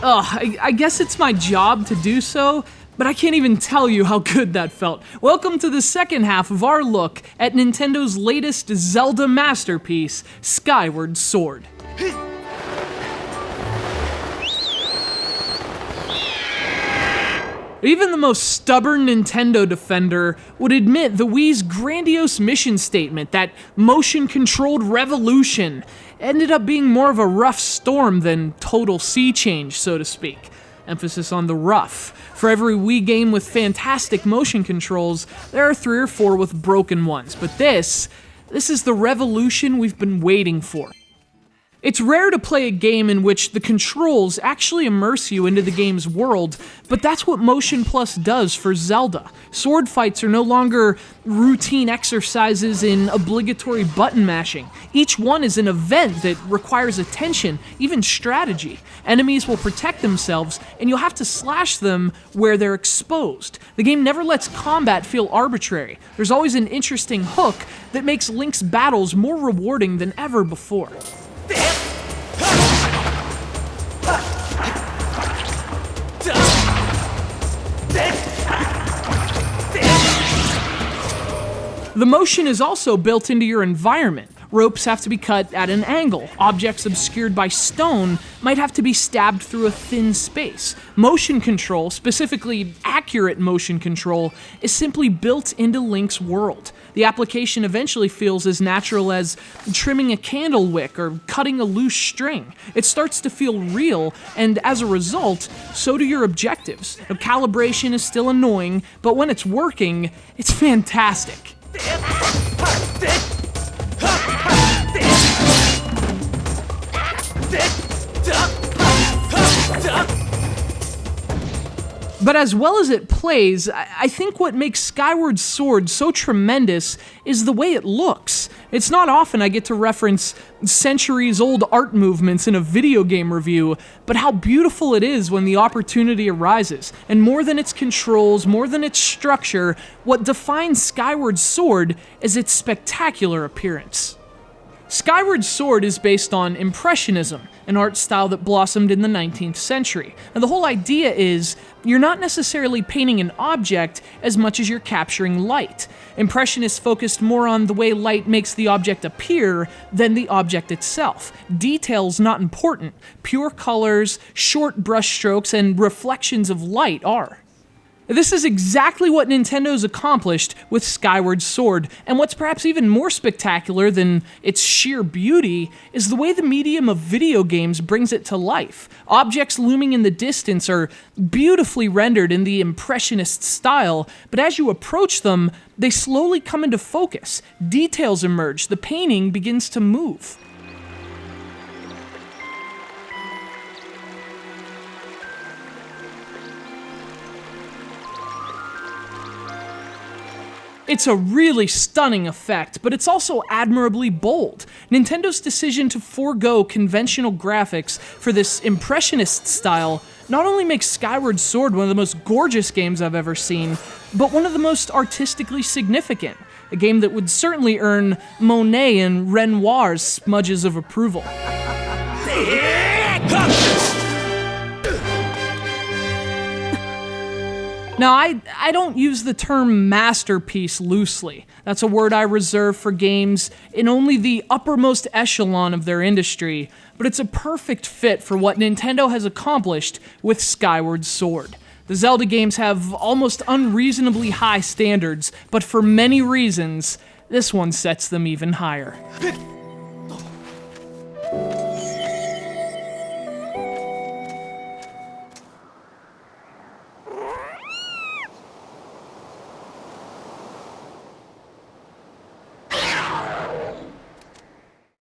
I guess it's my job to do so, but I can't even tell you how good that felt. Welcome to the second half of our look at Nintendo's latest Zelda masterpiece, Skyward Sword. Even the most stubborn Nintendo defender would admit the Wii's grandiose mission statement, that motion-controlled revolution, ended up being more of a rough storm than total sea change, so to speak. Emphasis on the rough. For every Wii game with fantastic motion controls, there are 3 or 4 with broken ones, but this is the revolution we've been waiting for. It's rare to play a game in which the controls actually immerse you into the game's world, but that's what MotionPlus does for Zelda. Sword fights are no longer routine exercises in obligatory button mashing. Each one is an event that requires attention, even strategy. Enemies will protect themselves, and you'll have to slash them where they're exposed. The game never lets combat feel arbitrary. There's always an interesting hook that makes Link's battles more rewarding than ever before. The motion is also built into your environment. Ropes have to be cut at an angle. Objects obscured by stone might have to be stabbed through a thin space. Motion control, specifically accurate motion control, is simply built into Link's world. The application eventually feels as natural as trimming a candle wick or cutting a loose string. It starts to feel real, and as a result, so do your objectives. The calibration is still annoying, but when it's working, it's fantastic. But as well as it plays, I think what makes Skyward Sword so tremendous is the way it looks. It's not often I get to reference centuries-old art movements in a video game review, but how beautiful it is when the opportunity arises. And more than its controls, more than its structure, what defines Skyward Sword is its spectacular appearance. Skyward Sword is based on Impressionism, an art style that blossomed in the 19th century. And the whole idea is, you're not necessarily painting an object as much as you're capturing light. Impressionists focused more on the way light makes the object appear than the object itself. Detail's not important. Pure colors, short brush strokes, and reflections of light are. This is exactly what Nintendo's accomplished with Skyward Sword, and what's perhaps even more spectacular than its sheer beauty is the way the medium of video games brings it to life. Objects looming in the distance are beautifully rendered in the impressionist style, but as you approach them, they slowly come into focus. Details emerge, the painting begins to move. It's a really stunning effect, but it's also admirably bold. Nintendo's decision to forego conventional graphics for this impressionist style not only makes Skyward Sword one of the most gorgeous games I've ever seen, but one of the most artistically significant. A game that would certainly earn Monet and Renoir's smudges of approval. Now, I don't use the term masterpiece loosely. That's a word I reserve for games in only the uppermost echelon of their industry, but it's a perfect fit for what Nintendo has accomplished with Skyward Sword. The Zelda games have almost unreasonably high standards, but for many reasons, this one sets them even higher.